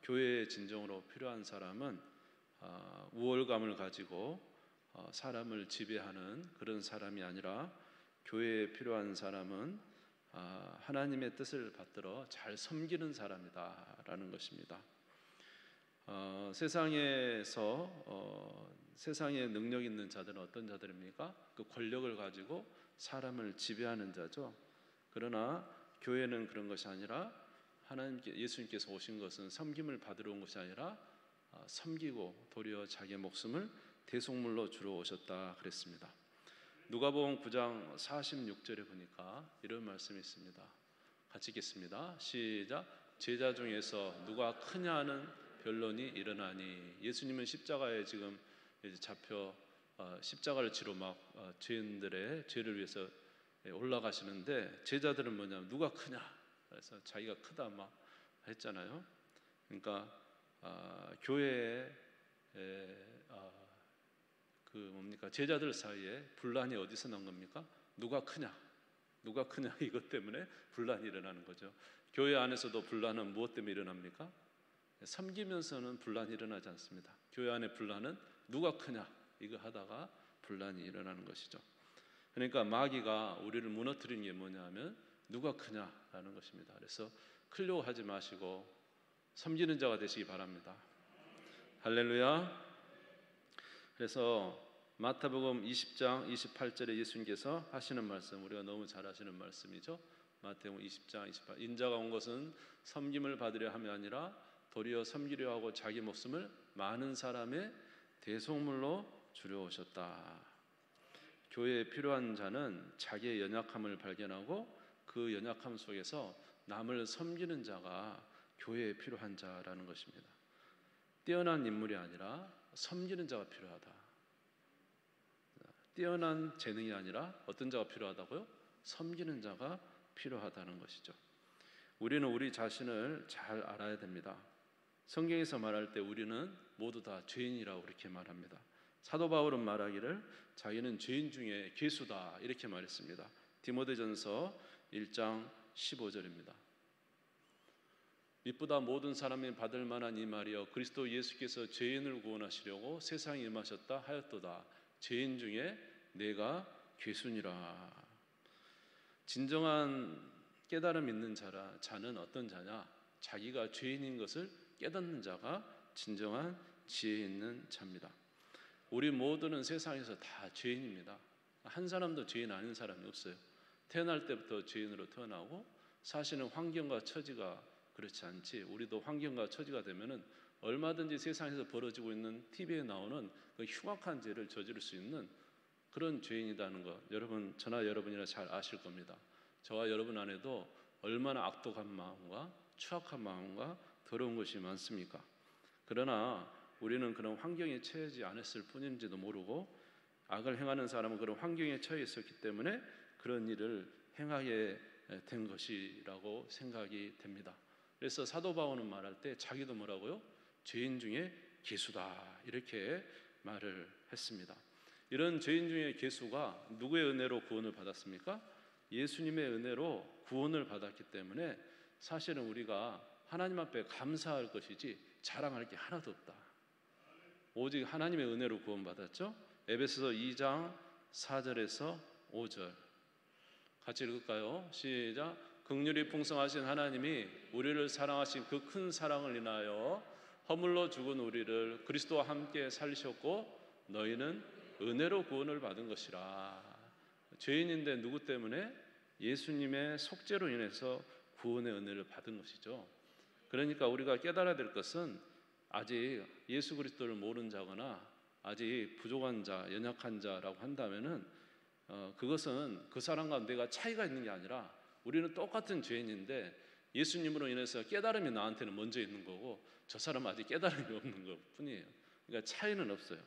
교회에 진정으로 필요한 사람은 우월감을 가지고 사람을 지배하는 그런 사람이 아니라, 교회에 필요한 사람은 하나님의 뜻을 받들어 잘 섬기는 사람이다라는 것입니다. 세상에 능력 있는 자들은 어떤 자들입니까? 그 권력을 가지고 사람을 지배하는 자죠. 그러나 교회는 그런 것이 아니라, 예수님께서 오신 것은 섬김을 받으러 온 것이 아니라 섬기고 도리어 자기의 목숨을 대속물로 주러 오셨다 그랬습니다. 누가복음 9장 46절에 보니까 이런 말씀이 있습니다. 같이 읽겠습니다. 시작. 제자 중에서 누가 크냐 하는 변론이 일어나니. 예수님은 십자가에 지금 잡혀 십자가를 지러 막 죄인들의 죄를 위해서 올라가시는데, 제자들은 뭐냐면 누가 크냐, 그래서 자기가 크다 막 했잖아요. 그러니까 교회에 제자들 사이에 분란이 어디서 난 겁니까? 누가 크냐 이것 때문에 분란이 일어나는 거죠. 교회 안에서도 분란은 무엇 때문에 일어납니까? 섬기면서는 분란이 일어나지 않습니다. 교회 안의 분란은 누가 크냐 이거 하다가 분란이 일어나는 것이죠. 그러니까 마귀가 우리를 무너뜨리는 게 뭐냐면 누가 크냐라는 것입니다. 그래서 크려고 하지 마시고 섬기는 자가 되시기 바랍니다. 할렐루야. 그래서 마태복음 20장 28절에 예수님께서 하시는 말씀, 우리가 너무 잘 아시는 말씀이죠. 마태복음 20장 28, 인자가 온 것은 섬김을 받으려 함이 아니라 도리어 섬기려 하고 자기 목숨을 많은 사람의 대속물로 주려 오셨다. 교회에 필요한 자는 자기의 연약함을 발견하고 그 연약함 속에서 남을 섬기는 자가 교회에 필요한 자라는 것입니다. 뛰어난 인물이 아니라 섬기는 자가 필요하다. 뛰어난 재능이 아니라 어떤 자가 필요하다고요? 섬기는 자가 필요하다는 것이죠. 우리는 우리 자신을 잘 알아야 됩니다. 성경에서 말할 때 우리는 모두 다 죄인이라고 그렇게 말합니다. 사도 바울은 말하기를 자기는 죄인 중에 괴수다 이렇게 말했습니다. 디모데전서 1장 15절입니다. 이보다 모든 사람이 받을 만한 이 말이여, 그리스도 예수께서 죄인을 구원하시려고 세상에 임하셨다 하였도다. 죄인 중에 내가 괴수니라. 진정한 깨달음 있는 자는 어떤 자냐? 자기가 죄인인 것을 깨닫는 자가 진정한 지혜 있는 자입니다. 우리 모두는 세상에서 다 죄인입니다. 한 사람도 죄인 아닌 사람이 없어요. 태어날 때부터 죄인으로 태어나고, 사실은 환경과 처지가 그렇지 않지, 우리도 환경과 처지가 되면은 얼마든지 세상에서 벌어지고 있는 TV에 나오는 그 흉악한 죄를 저지를 수 있는 그런 죄인이라는 것, 여러분, 저나 여러분이나 잘 아실 겁니다. 저와 여러분 안에도 얼마나 악독한 마음과 추악한 마음과 더러운 것이 많습니까? 그러나 우리는 그런 환경에 처하지 않았을 뿐인지도 모르고, 악을 행하는 사람은 그런 환경에 처해 있었기 때문에 그런 일을 행하게 된 것이라고 생각이 됩니다. 그래서 사도 바울은 말할 때 자기도 뭐라고요? 죄인 중에 괴수다 이렇게 말을 했습니다. 이런 죄인 중에 괴수가 누구의 은혜로 구원을 받았습니까? 예수님의 은혜로 구원을 받았기 때문에 사실은 우리가 하나님 앞에 감사할 것이지 자랑할 게 하나도 없다. 오직 하나님의 은혜로 구원받았죠. 에베소서 2장 4절에서 5절 같이 읽을까요? 시작. 긍휼이 풍성하신 하나님이 우리를 사랑하신 그 큰 사랑을 인하여 허물로 죽은 우리를 그리스도와 함께 살리셨고 너희는 은혜로 구원을 받은 것이라. 죄인인데 누구 때문에? 예수님의 속죄로 인해서 구원의 은혜를 받은 것이죠. 그러니까 우리가 깨달아야 될 것은, 아직 예수 그리스도를 모르는 자거나 아직 부족한 자, 연약한 자라고 한다면은 그것은 그 사람과 내가 차이가 있는 게 아니라 우리는 똑같은 죄인인데 예수님으로 인해서 깨달음이 나한테는 먼저 있는 거고 저 사람은 아직 깨달음이 없는 것 뿐이에요. 그러니까 차이는 없어요.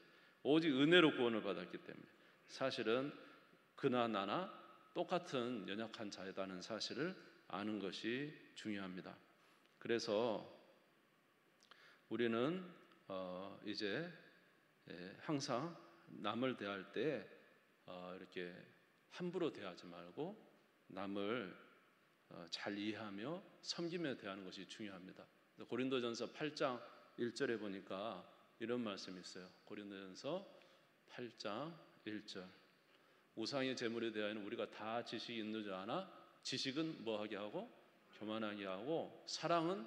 오직 은혜로 구원을 받았기 때문에 사실은 그나 나나 똑같은 연약한 자이다는 사실을 아는 것이 중요합니다. 그래서 우리는 이제 항상 남을 대할 때 이렇게 함부로 대하지 말고 남을 잘 이해하며 섬기며 대하는 것이 중요합니다. 고린도전서 8장 1절에 보니까 이런 말씀이 있어요. 고린도전서 8장 1절. 우상의 제물에 대하여는 우리가 다 지식이 있는 줄 아나 지식은 뭐하게 하고 교만하게 하고 사랑은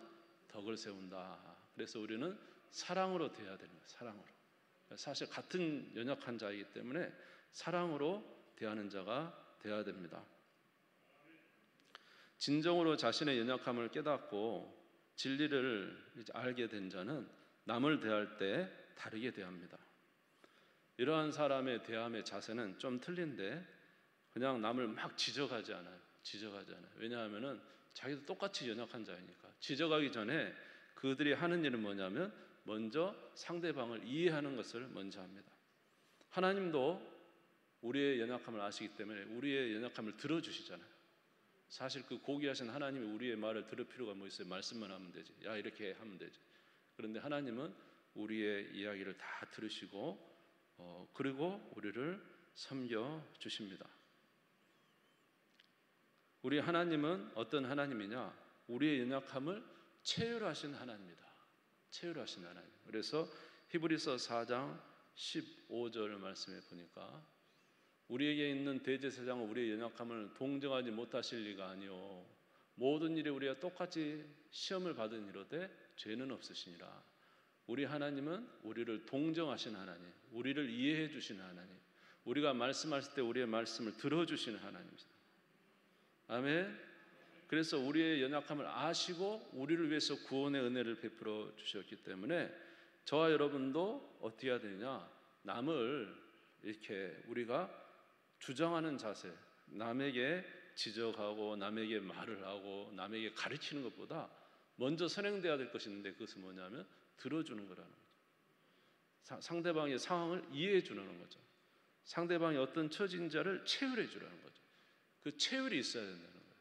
덕을 세운다. 그래서 우리는 사랑으로 대해야 되는 거예요. 사랑으로. 사실 같은 연약한 자이기 때문에 사랑으로 대하는 자가 되어야 됩니다. 진정으로 자신의 연약함을 깨닫고 진리를 이제 알게 된 자는 남을 대할 때 다르게 대합니다. 이러한 사람의 대함의 자세는 좀 틀린데 그냥 남을 막 지적하지 않아요. 왜냐하면은 자기도 똑같이 연약한 자이니까. 지적하기 전에 그들이 하는 일은 뭐냐면 먼저 상대방을 이해하는 것을 먼저 합니다. 하나님도 우리의 연약함을 아시기 때문에 우리의 연약함을 들어주시잖아요. 사실 그 고귀하신 하나님이 우리의 말을 들을 필요가 뭐 있어요? 말씀만 하면 되지. 야, 이렇게 하면 되지. 그런데 하나님은 우리의 이야기를 다 들으시고 그리고 우리를 섬겨 주십니다. 우리 하나님은 어떤 하나님이냐? 우리의 연약함을 체휼하신 하나님이다. 체휼하신 하나님. 그래서 히브리서 4장 15절 말씀에 보니까 우리에게 있는 대제사장은 우리의 연약함을 동정하지 못하실 리가 아니요 모든 일에 우리가 똑같이 시험을 받은 이로되 죄는 없으시니라. 우리 하나님은 우리를 동정하신 하나님, 우리를 이해해 주시는 하나님, 우리가 말씀하실 때 우리의 말씀을 들어주시는 하나님입니다. 아멘. 그래서 우리의 연약함을 아시고 우리를 위해서 구원의 은혜를 베풀어 주셨기 때문에 저와 여러분도 어떻게 해야 되느냐? 남을 이렇게 우리가 주장하는 자세, 남에게 지적하고 남에게 말을 하고 남에게 가르치는 것보다 먼저 선행돼야 될 것이 있는데 그것은 뭐냐면 들어주는 거라는 거죠. 상대방의 상황을 이해해 주는 거죠. 상대방이 어떤 처진자를 체휼해 주라는 거죠. 그 체휼이 있어야 된다는 거예요.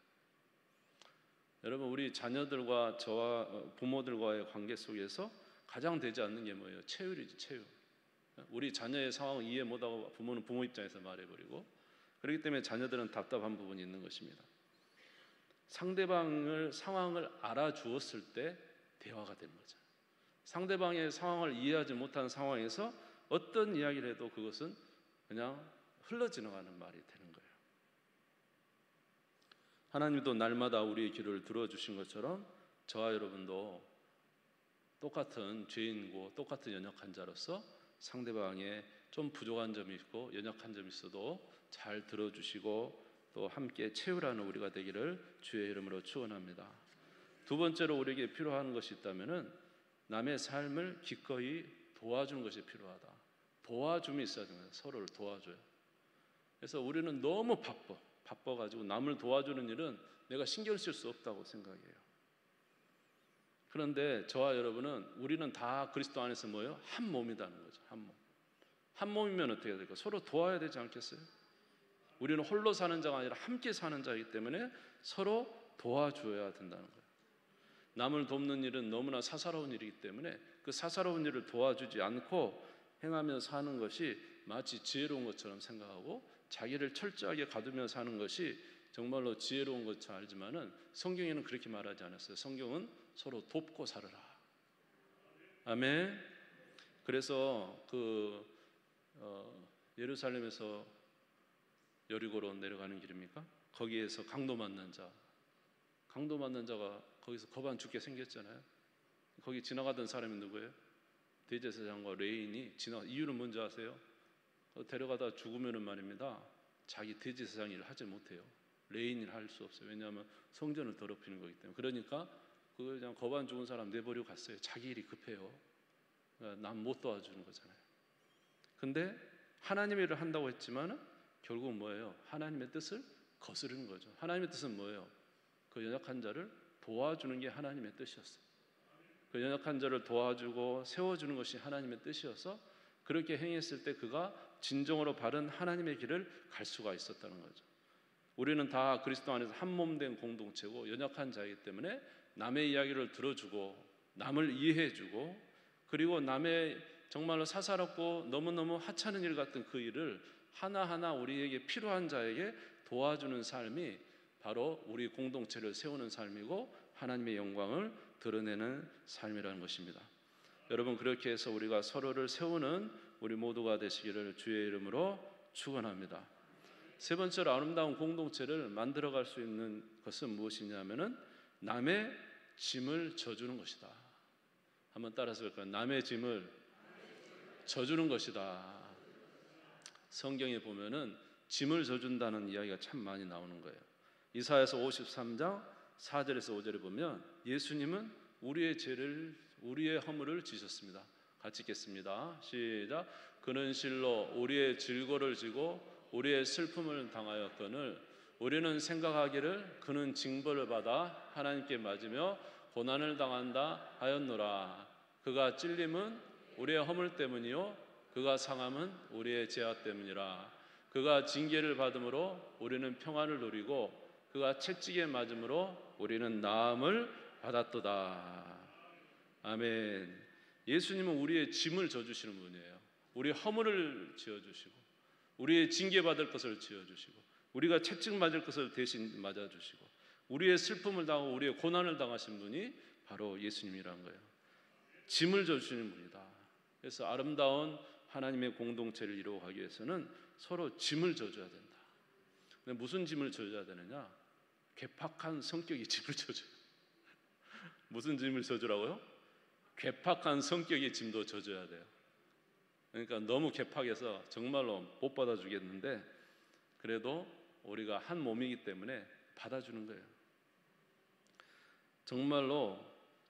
여러분, 우리 자녀들과 저와 부모들과의 관계 속에서 가장 되지 않는 게 뭐예요? 체휼이지, 체휼. 우리 자녀의 상황을 이해 못하고 부모는 부모 입장에서 말해버리고 그렇기 때문에 자녀들은 답답한 부분이 있는 것입니다. 상대방을 상황을 알아주었을 때 대화가 되는 거죠. 상대방의 상황을 이해하지 못한 상황에서 어떤 이야기를 해도 그것은 그냥 흘러지나가는 말이 되는 거예요. 하나님도 날마다 우리의 기도를 들어주신 것처럼 저와 여러분도 똑같은 죄인이고 똑같은 연약한 자로서 상대방의 좀 부족한 점이 있고 연약한 점이 있어도 잘 들어주시고 또 함께 채우라는 우리가 되기를 주의 이름으로 축원합니다. 두 번째로 우리에게 필요한 것이 있다면은 남의 삶을 기꺼이 도와주는 것이 필요하다. 도와줌이 있어야 됩니다. 서로를 도와줘요. 그래서 우리는 너무 바빠가지고 남을 도와주는 일은 내가 신경 쓸 수 없다고 생각해요. 그런데 저와 여러분은 우리는 다 그리스도 안에서 뭐예요? 한 몸이라는 거죠. 한 몸. 한 몸이면 어떻게 될까요? 서로 도와야 되지 않겠어요? 우리는 홀로 사는 자가 아니라 함께 사는 자이기 때문에 서로 도와줘야 된다는 거예요. 남을 돕는 일은 너무나 사사로운 일이기 때문에 그 사사로운 일을 도와주지 않고 행하며 사는 것이 마치 지혜로운 것처럼 생각하고 자기를 철저하게 가두며 사는 것이 정말로 지혜로운 것처럼 알지만은 성경에는 그렇게 말하지 않았어요. 성경은 서로 돕고 살아라. 아멘. 그래서 예루살렘에서 여리고로 내려가는 길입니까? 거기에서 강도 맞는 자가 거기서 겁 안 죽게 생겼잖아요. 거기 지나가던 사람이 누구예요? 대제사장과 레인이 이유는 뭔지 아세요? 데려가다 죽으면은 말입니다. 자기 대제사장 일을 하지 못해요. 레인 일 할 수 없어요. 왜냐하면 성전을 더럽히는 거기 때문에. 그러니까 그냥 겁 안 죽은 사람 내버리고 갔어요. 자기 일이 급해요. 남 못 도와주는 거잖아요. 근데 하나님의 일을 한다고 했지만은 결국 뭐예요? 하나님의 뜻을 거스르는 거죠. 하나님의 뜻은 뭐예요? 그 연약한 자를 도와주는 게 하나님의 뜻이었어요. 그 연약한 자를 도와주고 세워주는 것이 하나님의 뜻이어서 그렇게 행했을 때 그가 진정으로 바른 하나님의 길을 갈 수가 있었다는 거죠. 우리는 다 그리스도 안에서 한 몸 된 공동체고 연약한 자이기 때문에 남의 이야기를 들어주고 남을 이해해주고 그리고 남의 정말로 사사롭고 너무너무 하찮은 일 같은 그 일을 하나하나 우리에게 필요한 자에게 도와주는 삶이 바로 우리 공동체를 세우는 삶이고 하나님의 영광을 드러내는 삶이라는 것입니다. 여러분, 그렇게 해서 우리가 서로를 세우는 우리 모두가 되시기를 주의 이름으로 축원합니다. 세 번째로 아름다운 공동체를 만들어갈 수 있는 것은 무엇이냐면은 남의 짐을 져주는 것이다. 한번 따라서 볼까요? 남의 짐을 져주는 것이다. 성경에 보면은 짐을 져준다는 이야기가 참 많이 나오는 거예요. 이사야서 53장 4절에서 5절에 보면 예수님은 우리의 허물을 지셨습니다. 같이 읽겠습니다. 시작. 그는 실로 우리의 질고를 지고 우리의 슬픔을 당하였거늘 우리는 생각하기를 그는 징벌을 받아 하나님께 맞으며 고난을 당한다 하였노라. 그가 찔림은 우리의 허물 때문이요 그가 상함은 우리의 죄악 때문이라. 그가 징계를 받음으로 우리는 평안을 누리고 그가 채찍에 맞음으로 우리는 나음을 받았도다. 아멘. 예수님은 우리의 짐을 져주시는 분이에요. 우리의 허물을 지어주시고 우리의 징계받을 것을 지어주시고 우리가 채찍 맞을 것을 대신 맞아주시고 우리의 슬픔을 당하고 우리의 고난을 당하신 분이 바로 예수님이라는 거예요. 짐을 져주시는 분이다. 그래서 아름다운 하나님의 공동체를 이루어가기 위해서는 서로 짐을 져줘야 된다. 근데 무슨 짐을 져줘야 되느냐? 괴팍한 성격의 짐을 져줘요. 무슨 짐을 져주라고요? 괴팍한 성격의 짐도 져줘야 돼요. 그러니까 너무 괴팍해서 정말로 못 받아주겠는데 그래도 우리가 한 몸이기 때문에 받아주는 거예요. 정말로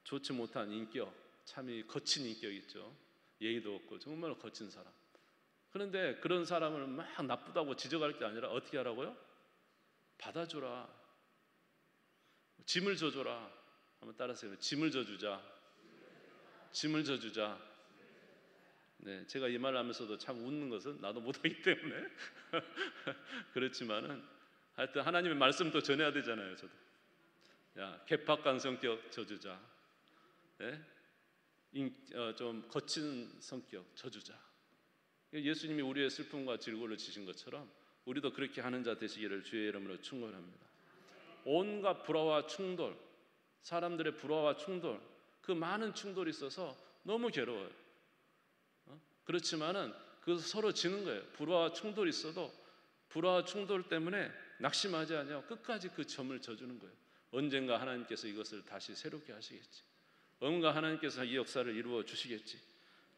좋지 못한 인격, 참이 거친 인격 있죠. 예의도 없고 정말로 거친 사람. 그런데 그런 사람을 막 나쁘다고 지적할 게 아니라 어떻게 하라고요? 받아주라. 짐을 져줘라. 한번 따라하세요. 짐을 져주자. 짐을 져주자. 네, 제가 이 말을 하면서도 참 웃는 것은 나도 못하기 때문에 그렇지만은 하여튼 하나님의 말씀도 전해야 되잖아요. 저도 괴팍한 성격 져주자. 네? 좀 거친 성격 져주자. 예수님이 우리의 슬픔과 질고를 지신 것처럼 우리도 그렇게 하는 자 되시기를 주의 이름으로 축원합니다. 온갖 불화와 충돌, 사람들의 불화와 충돌, 그 많은 충돌이 있어서 너무 괴로워요. 그렇지만은 그 서로 지는 거예요. 불화와 충돌이 있어도 불화와 충돌 때문에 낙심하지 않아요. 끝까지 그 점을 져주는 거예요. 언젠가 하나님께서 이것을 다시 새롭게 하시겠지. 언젠가 하나님께서 이 역사를 이루어 주시겠지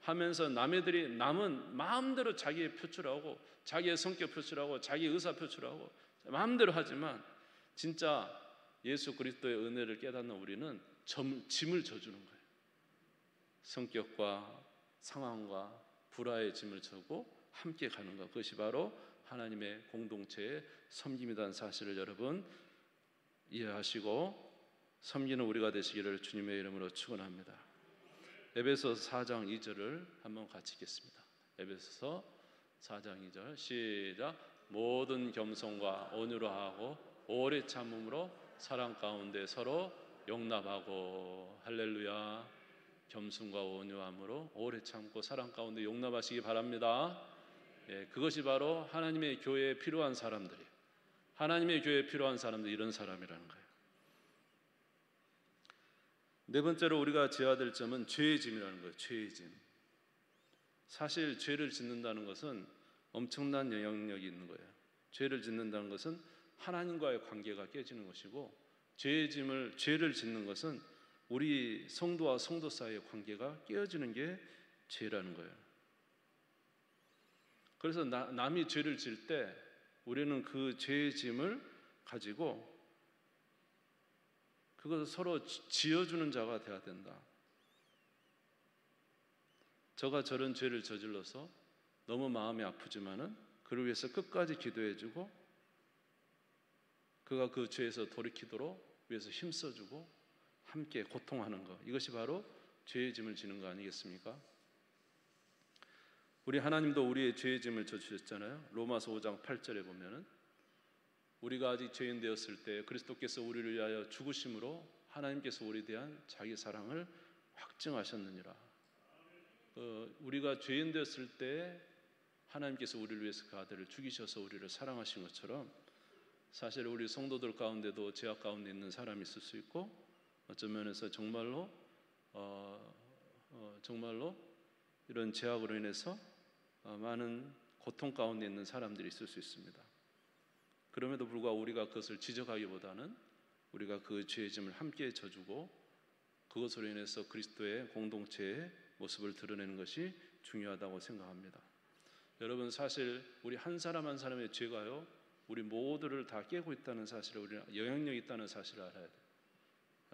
하면서 남은 마음대로 자기의 표출하고 자기의 성격 표출하고 자기 의사 표출하고 마음대로 하지만 진짜 예수 그리스도의 은혜를 깨닫는 우리는 짐을 져주는 거예요. 성격과 상황과 불화의 짐을 져고 함께 가는 것, 그것이 바로 하나님의 공동체의 섬김이라는 사실을 여러분 이해하시고 섬기는 우리가 되시기를 주님의 이름으로 축원합니다. 에베소서 4장 2절을 한번 같이 읽겠습니다. 에베소서 4장 2절 시작. 모든 겸손과 온유로 하고 오래 참음으로 사랑 가운데 서로 용납하고. 할렐루야. 겸손과 온유함으로 오래 참고 사랑 가운데 용납하시기 바랍니다. 예, 그것이 바로 하나님의 교회에 필요한 사람들이에요. 하나님의 교회에 필요한 사람들이 이런 사람이라는 거예요. 네 번째로 우리가 지어야 될 점은 죄의 짐이라는 거예요. 죄의 짐. 사실 죄를 짓는다는 것은 엄청난 영향력이 있는 거예요. 죄를 짓는다는 것은 하나님과의 관계가 깨지는 것이고 죄를 짓는 것은 우리 성도와 성도 사이의 관계가 깨어지는 게 죄라는 거예요. 그래서 남이 죄를 질 때 우리는 그 죄의 짐을 가지고 그것을 서로 지어주는 자가 되어야 된다. 저가 저런 죄를 저질러서 너무 마음이 아프지만은 그를 위해서 끝까지 기도해주고 그가 그 죄에서 돌이키도록 위해서 힘써주고 함께 고통하는 것, 이것이 바로 죄의 짐을 지는 거 아니겠습니까? 우리 하나님도 우리의 죄의 짐을 져주셨잖아요. 로마서 5장 8절에 보면은 우리가 아직 죄인 되었을 때 그리스도께서 우리를 위하여 죽으심으로 하나님께서 우리에 대한 자기 사랑을 확증하셨느니라. 우리가 죄인 되었을 때 하나님께서 우리를 위해서 그 아들을 죽이셔서 우리를 사랑하신 것처럼 사실 우리 성도들 가운데도 죄악 가운데 있는 사람이 있을 수 있고 어떤 면에서 정말로 정말로 이런 죄악으로 인해서 많은 고통 가운데 있는 사람들이 있을 수 있습니다. 그럼에도 불구하고 우리가 그것을 지적하기보다는 우리가 그 죄의 짐을 함께 져주고 그것으로 인해서 그리스도의 공동체의 모습을 드러내는 것이 중요하다고 생각합니다. 여러분, 사실 우리 한 사람 한 사람의 죄가요, 우리 모두를 다 깨고 있다는 사실을, 우리는 영향력이 있다는 사실을 알아야 돼요.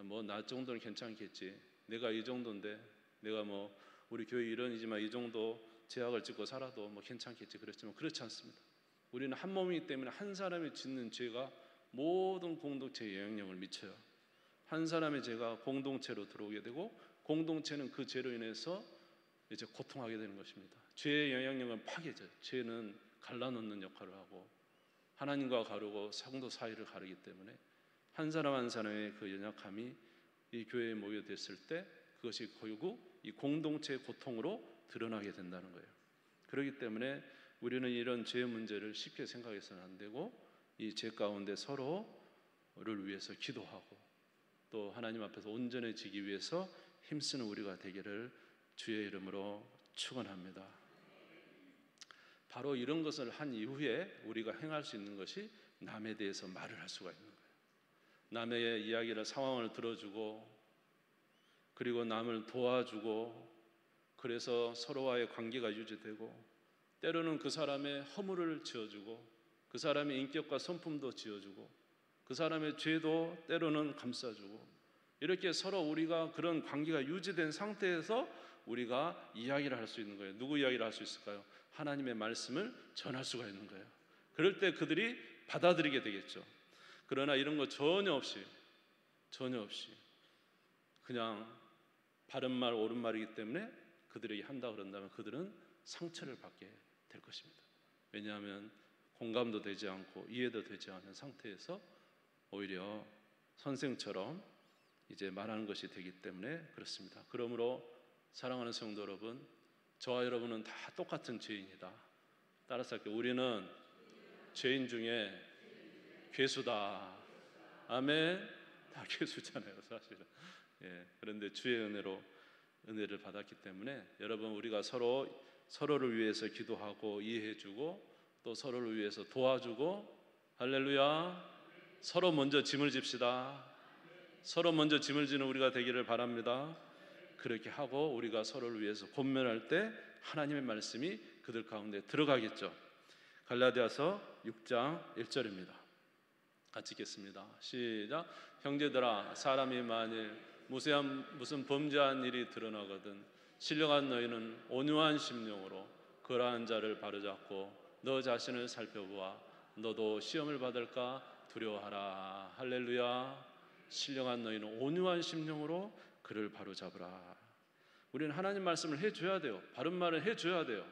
뭐 나 정도는 괜찮겠지, 내가 이 정도인데, 내가 뭐 우리 교회 일원이지만 이 정도 죄악을 짓고 살아도 뭐 괜찮겠지, 그렇지만 그렇지 않습니다. 우리는 한 몸이기 때문에 한 사람이 짓는 죄가 모든 공동체에 영향력을 미쳐요. 한 사람의 죄가 공동체로 들어오게 되고 공동체는 그 죄로 인해서 이제 고통하게 되는 것입니다. 죄의 영향력은 파괴져요. 죄는 갈라놓는 역할을 하고 하나님과 가르고 성도 사이를 가르기 때문에 한 사람 한 사람의 그 연약함이 이 교회에 모여됐을 때 그것이 결국 이 공동체의 고통으로 드러나게 된다는 거예요. 그렇기 때문에 우리는 이런 죄의 문제를 쉽게 생각해서는 안 되고 이 죄 가운데 서로를 위해서 기도하고 또 하나님 앞에서 온전해지기 위해서 힘쓰는 우리가 되기를 주의 이름으로 축원합니다. 바로 이런 것을 한 이후에 우리가 행할 수 있는 것이 남에 대해서 말을 할 수가 있는 거예요. 남의 이야기를, 상황을 들어주고 그리고 남을 도와주고 그래서 서로와의 관계가 유지되고 때로는 그 사람의 허물을 지어주고 그 사람의 인격과 성품도 지어주고 그 사람의 죄도 때로는 감싸주고 이렇게 서로 우리가 그런 관계가 유지된 상태에서 우리가 이야기를 할 수 있는 거예요. 누구 이야기를 할 수 있을까요? 하나님의 말씀을 전할 수가 있는 거예요. 그럴 때 그들이 받아들이게 되겠죠. 그러나 이런 거 전혀 없이 그냥 바른 말 옳은 말이기 때문에 그들에게 한다 그런다면 그들은 상처를 받게 될 것입니다. 왜냐하면 공감도 되지 않고 이해도 되지 않은 상태에서 오히려 선생처럼 이제 말하는 것이 되기 때문에 그렇습니다. 그러므로 사랑하는 성도 여러분, 저와 여러분은 다 똑같은 죄인이다. 따라서 할게요. 우리는 죄인 중에 괴수다. 아멘. 다 괴수잖아요, 사실은. 예, 그런데 주의 은혜를 받았기 때문에 여러분, 우리가 서로를 위해서 기도하고 이해해주고 또 서로를 위해서 도와주고, 할렐루야, 서로 먼저 짐을 집시다. 서로 먼저 짐을 지는 우리가 되기를 바랍니다. 그렇게 하고 우리가 서로를 위해서 권면할 때 하나님의 말씀이 그들 가운데 들어가겠죠. 갈라디아서 6장 1절입니다. 같이 읽겠습니다. 시작. 형제들아, 사람이 만일 무슨 범죄한 일이 드러나거든 신령한 너희는 온유한 심령으로 그러한 자를 바로잡고 너 자신을 살펴보아 너도 시험을 받을까 두려워하라. 할렐루야. 신령한 너희는 온유한 심령으로 그를 바로잡으라. 우리는 하나님 말씀을 해줘야 돼요. 바른 말을 해줘야 돼요.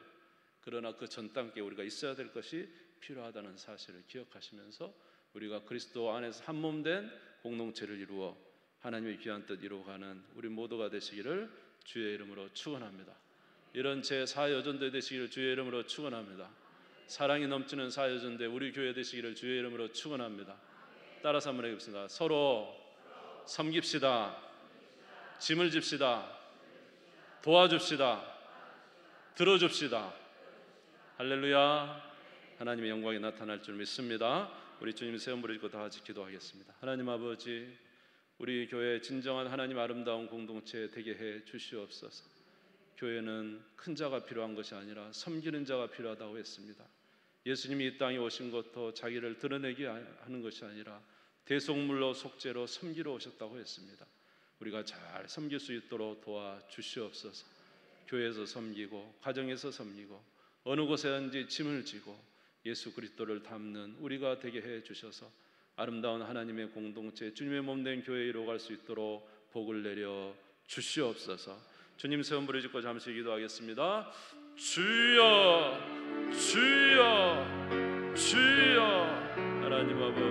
그러나 그 전 단계에 우리가 있어야 될 것이 필요하다는 사실을 기억하시면서 우리가 그리스도 안에서 한 몸 된 공동체를 이루어 하나님의 귀한 뜻 이루어가는 우리 모두가 되시기를 주의 이름으로 축원합니다. 이런 제4여전대 되시기를 주의 이름으로 축원합니다. 사랑이 넘치는 사여전대 우리 교회 되시기를 주의 이름으로 축원합니다. 따라서 한번 해보겠습니다. 서로 섬깁시다. 짐을 집시다. 도와줍시다. 들어줍시다. 할렐루야. 하나님의 영광이 나타날 줄 믿습니다. 우리 주님 세 번 부르시고 다 같이 기도하겠습니다. 하나님 아버지, 우리 교회 진정한 하나님 아름다운 공동체 되게 해 주시옵소서. 교회는 큰 자가 필요한 것이 아니라 섬기는 자가 필요하다고 했습니다. 예수님이 이 땅에 오신 것도 자기를 드러내게 하는 것이 아니라 대속물로 속죄로 섬기러 오셨다고 했습니다. 우리가 잘 섬길 수 있도록 도와주시옵소서. 교회에서 섬기고 가정에서 섬기고 어느 곳에든지 짐을 지고 예수 그리스도를 담는 우리가 되게 해 주셔서 아름다운 하나님의 공동체 주님의 몸된 교회에 이루어갈 수 있도록 복을 내려 주시옵소서. 주님 세 번 부르짖고 잠시 기도하겠습니다. 주여 주여 주여. 하나님 아버지